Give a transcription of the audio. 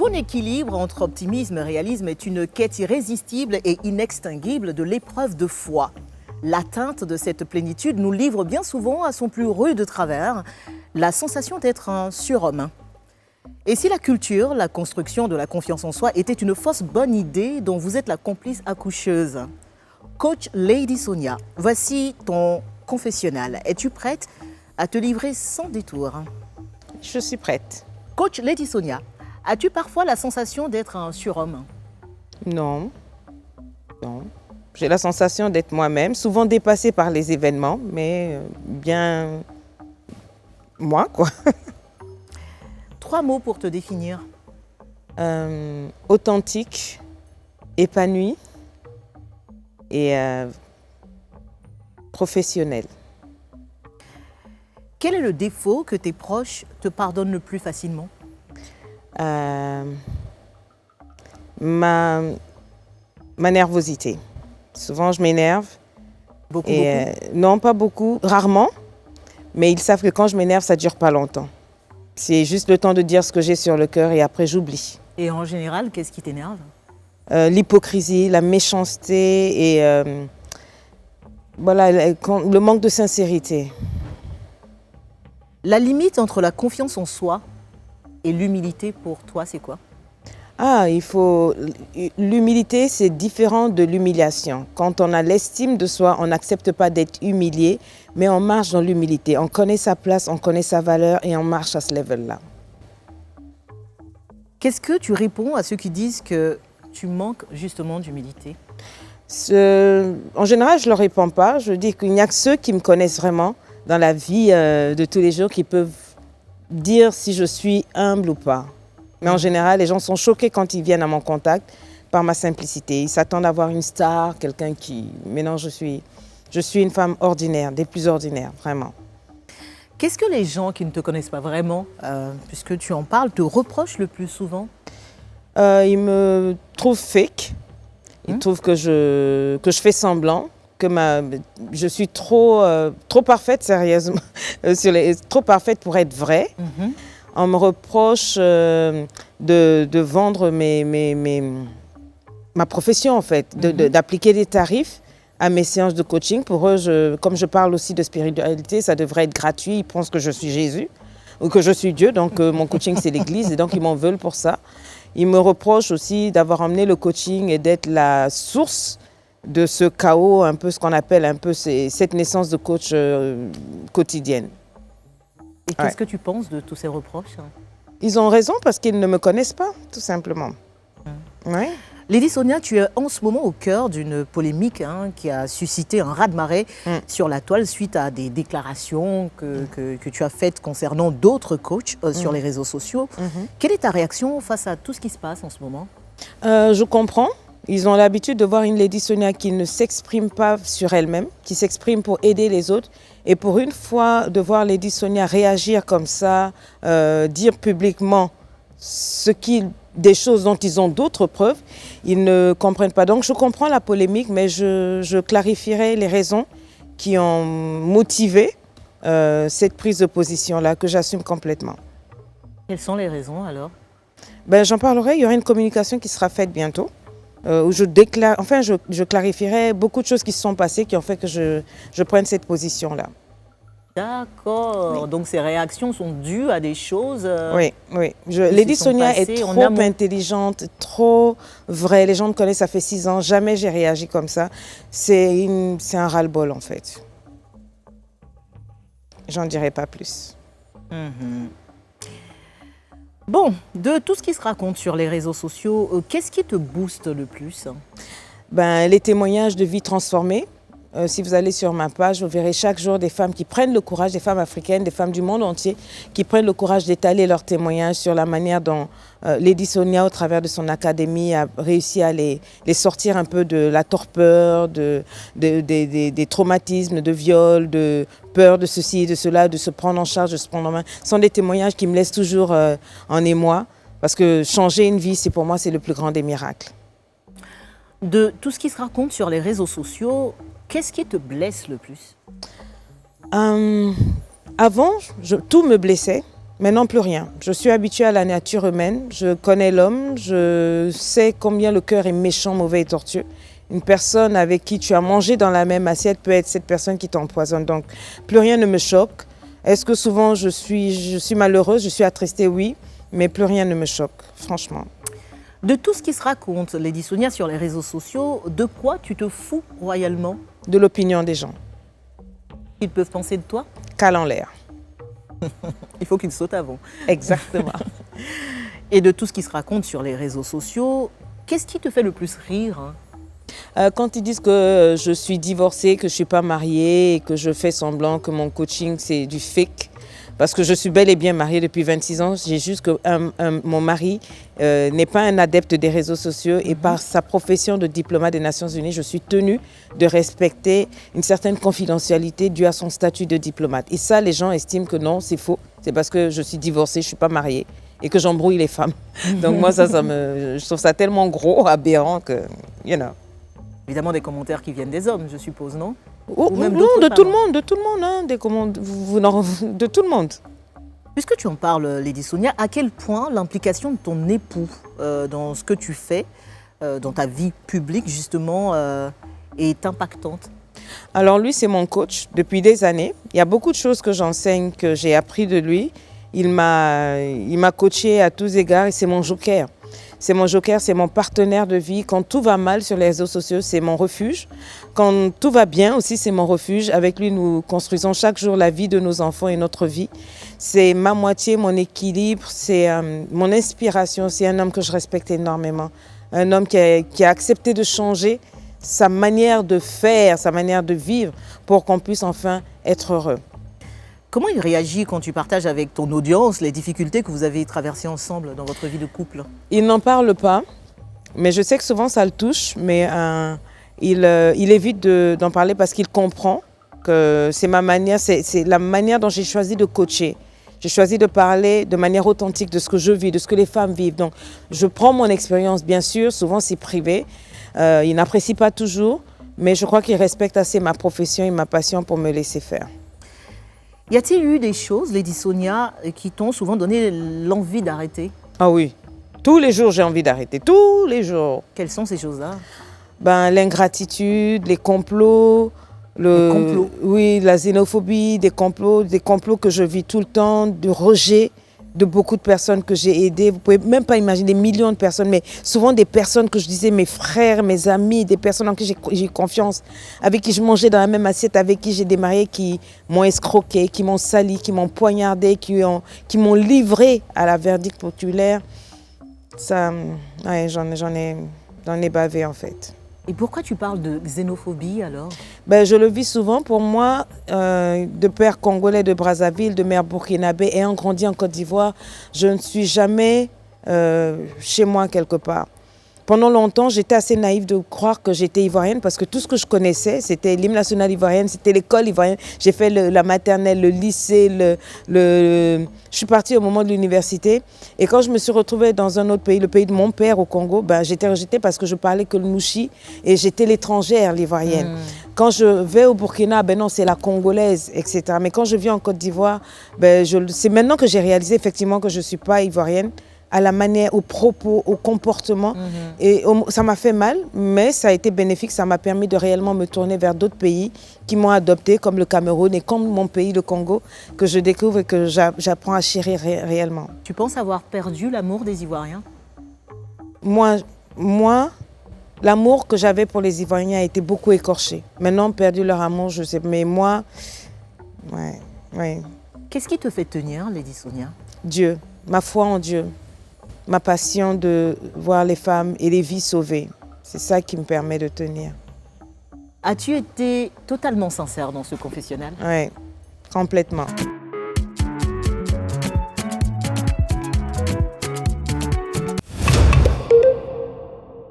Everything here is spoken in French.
bon équilibre entre optimisme et réalisme est une quête irrésistible et inextinguible de l'épreuve de foi. L'atteinte de cette plénitude nous livre bien souvent à son plus rude travers, la sensation d'être un surhomme. Et si la culture, la construction de la confiance en soi était une fausse bonne idée dont vous êtes la complice accoucheuse? Coach Lady Sonia, voici ton confessionnal. Es-tu prête à te livrer sans détour? Je suis prête. Coach Lady Sonia, as-tu parfois la sensation d'être un surhomme? Non. Non. J'ai la sensation d'être moi-même, souvent dépassée par les événements, mais bien moi, quoi. 3 mots pour te définir. Authentique, épanouie et professionnelle. Quel est le défaut que tes proches te pardonnent le plus facilement? Ma nervosité. Souvent, je m'énerve. Beaucoup. Non, pas beaucoup, rarement. Mais ils savent que quand je m'énerve, ça ne dure pas longtemps. C'est juste le temps de dire ce que j'ai sur le cœur et après, j'oublie. Et en général, qu'est-ce qui t'énerve? L'hypocrisie, la méchanceté et voilà, le manque de sincérité. La limite entre la confiance en soi et l'humilité pour toi, c'est quoi? L'humilité, c'est différent de l'humiliation. Quand on a l'estime de soi, on n'accepte pas d'être humilié, mais on marche dans l'humilité. On connaît sa place, on connaît sa valeur et on marche à ce level-là. Qu'est-ce que tu réponds à ceux qui disent que tu manques justement d'humilité? En général, je ne leur réponds pas. Je dis qu'il n'y a que ceux qui me connaissent vraiment dans la vie de tous les jours qui peuvent dire si je suis humble ou pas. Mais en général, les gens sont choqués quand ils viennent à mon contact par ma simplicité. Ils s'attendent à voir une star, quelqu'un qui... Mais non, je suis une femme ordinaire, des plus ordinaires, vraiment. Qu'est-ce que les gens qui ne te connaissent pas vraiment, puisque tu en parles, te reprochent le plus souvent? Ils me trouvent fake. Ils trouvent que je fais semblant, que je suis trop parfaite, sérieusement, trop parfaite pour être vraie. On me reproche de vendre ma profession, en fait, d'appliquer des tarifs à mes séances de coaching. Pour eux, comme je parle aussi de spiritualité, ça devrait être gratuit. Ils pensent que je suis Jésus ou que je suis Dieu. Donc, mon coaching, c'est l'Église et donc ils m'en veulent pour ça. Ils me reprochent aussi d'avoir emmené le coaching et d'être la source de ce chaos, un peu ce qu'on appelle un peu cette naissance de coach quotidienne. Et qu'est-ce que tu penses de tous ces reproches? Ils ont raison parce qu'ils ne me connaissent pas, tout simplement. Ouais. Lady Sonia, tu es en ce moment au cœur d'une polémique qui a suscité un raz-de-marée sur la toile suite à des déclarations que tu as faites concernant d'autres coachs sur les réseaux sociaux. Quelle est ta réaction face à tout ce qui se passe en ce moment? Je comprends. Ils ont l'habitude de voir une Lady Sonia qui ne s'exprime pas sur elle-même, qui s'exprime pour aider les autres. Et pour une fois, de voir Lady Sonia réagir comme ça, dire publiquement des choses dont ils ont d'autres preuves, ils ne comprennent pas. Donc je comprends la polémique, mais je clarifierai les raisons qui ont motivé cette prise de position-là, que j'assume complètement. Quelles sont les raisons alors? J'en parlerai, il y aura une communication qui sera faite bientôt. Où je clarifierai beaucoup de choses qui se sont passées qui ont fait que je prenne cette position-là. D'accord. Oui. Donc ces réactions sont dues à des choses. Oui. Lady Sonia est trop intelligente, trop vraie. Les gens me connaissent, ça fait 6 ans. Jamais j'ai réagi comme ça. C'est un ras-le-bol en fait. J'en dirai pas plus. Bon, de tout ce qui se raconte sur les réseaux sociaux, qu'est-ce qui te booste le plus? Les témoignages de vie transformées. Si vous allez sur ma page, vous verrez chaque jour des femmes qui prennent le courage, des femmes africaines, des femmes du monde entier, qui prennent le courage d'étaler leurs témoignages sur la manière dont Lady Sonia, au travers de son académie, a réussi à les sortir un peu de la torpeur, des traumatismes, de viol, de peur de ceci et de cela, de se prendre en charge, de se prendre en main. Ce sont des témoignages qui me laissent toujours en émoi, parce que changer une vie, pour moi, c'est le plus grand des miracles. De tout ce qui se raconte sur les réseaux sociaux, qu'est-ce qui te blesse le plus? Avant, tout me blessait. Maintenant, plus rien. Je suis habituée à la nature humaine. Je connais l'homme. Je sais combien le cœur est méchant, mauvais et tortueux. Une personne avec qui tu as mangé dans la même assiette peut être cette personne qui t'empoisonne. Donc, plus rien ne me choque. Est-ce que souvent je suis malheureuse, je suis attristée? Oui, mais plus rien ne me choque, franchement. De tout ce qui se raconte, Lady Sonia, sur les réseaux sociaux, de quoi tu te fous royalement? De l'opinion des gens. Ils peuvent penser de toi? Cale en l'air. Il faut qu'ils sautent avant. Exactement. Et de tout ce qui se raconte sur les réseaux sociaux, qu'est-ce qui te fait le plus rire, hein? Quand ils disent que je suis divorcée, que je ne suis pas mariée, et que je fais semblant que mon coaching c'est du fake, parce que je suis bel et bien mariée depuis 26 ans, j'ai juste que mon mari n'est pas un adepte des réseaux sociaux et par sa profession de diplomate des Nations Unies, je suis tenue de respecter une certaine confidentialité due à son statut de diplomate. Et ça, les gens estiment que non, c'est faux. C'est parce que je suis divorcée, je ne suis pas mariée et que j'embrouille les femmes. Donc moi, je trouve ça tellement gros, aberrant que, you know. Évidemment, des commentaires qui viennent des hommes, je suppose, non? Ou même non, de tout le monde, hein, de tout le monde. Puisque tu en parles, Lady Sonia, à quel point l'implication de ton époux dans ce que tu fais, dans ta vie publique, justement, est impactante? Alors lui, c'est mon coach depuis des années. Il y a beaucoup de choses que j'enseigne, que j'ai appris de lui. Il m'a coaché à tous égards et c'est mon joker. C'est mon joker, c'est mon partenaire de vie. Quand tout va mal sur les réseaux sociaux, c'est mon refuge. Quand tout va bien aussi, c'est mon refuge. Avec lui, nous construisons chaque jour la vie de nos enfants et notre vie. C'est ma moitié, mon équilibre, c'est mon inspiration. C'est un homme que je respecte énormément. Un homme qui a accepté de changer sa manière de faire, sa manière de vivre pour qu'on puisse enfin être heureux. Comment il réagit quand tu partages avec ton audience les difficultés que vous avez traversées ensemble dans votre vie de couple? Il n'en parle pas, mais je sais que souvent ça le touche, mais il évite d'en parler parce qu'il comprend que c'est ma manière, c'est la manière dont j'ai choisi de coacher. J'ai choisi de parler de manière authentique de ce que je vis, de ce que les femmes vivent. Donc je prends mon expérience, bien sûr, souvent c'est privé, il n'apprécie pas toujours, mais je crois qu'il respecte assez ma profession et ma passion pour me laisser faire. Y a-t-il eu des choses, Lady Sonia, qui t'ont souvent donné l'envie d'arrêter? Ah oui, tous les jours j'ai envie d'arrêter, tous les jours. Quelles sont ces choses-là? L'ingratitude, les complots, oui, la xénophobie, des complots que je vis tout le temps, du rejet de beaucoup de personnes que j'ai aidées. Vous pouvez même pas imaginer, des millions de personnes, mais souvent des personnes que je disais mes frères, mes amis, des personnes en qui j'ai confiance, avec qui je mangeais dans la même assiette, avec qui j'ai démarré, qui m'ont escroqué, qui m'ont sali, qui m'ont poignardé, qui m'ont livré à la verdict populaire. Ça, ouais, j'en ai bavé en fait. Et pourquoi tu parles de xénophobie alors? Je le vis souvent. Pour moi, de père congolais de Brazzaville, de mère burkinabé, ayant grandi en Côte d'Ivoire, je ne suis jamais chez moi quelque part. Pendant longtemps, j'étais assez naïve de croire que j'étais ivoirienne parce que tout ce que je connaissais, c'était l'hymne national ivoirien, c'était l'école ivoirienne. J'ai fait la maternelle, le lycée, je suis partie au moment de l'université. Et quand je me suis retrouvée dans un autre pays, le pays de mon père au Congo, j'étais rejetée parce que je parlais que le mouchi et j'étais l'étrangère, l'ivoirienne. Quand je vais au Burkina, non, c'est la congolaise, etc. Mais quand je viens en Côte d'Ivoire, c'est maintenant que j'ai réalisé effectivement que je ne suis pas ivoirienne, à la manière, aux propos, au comportement. Et ça m'a fait mal, mais ça a été bénéfique. Ça m'a permis de réellement me tourner vers d'autres pays qui m'ont adopté, comme le Cameroun et comme mon pays, le Congo, que je découvre et que j'apprends à chérir réellement. Tu penses avoir perdu l'amour des Ivoiriens? Moi, l'amour que j'avais pour les Ivoiriens a été beaucoup écorché. Maintenant, perdu leur amour, je sais, mais moi, ouais. Qu'est-ce qui te fait tenir, Lady Sonia? Dieu, ma foi en Dieu. Ma passion de voir les femmes et les vies sauvées. C'est ça qui me permet de tenir. As-tu été totalement sincère dans ce confessionnal? Oui, complètement.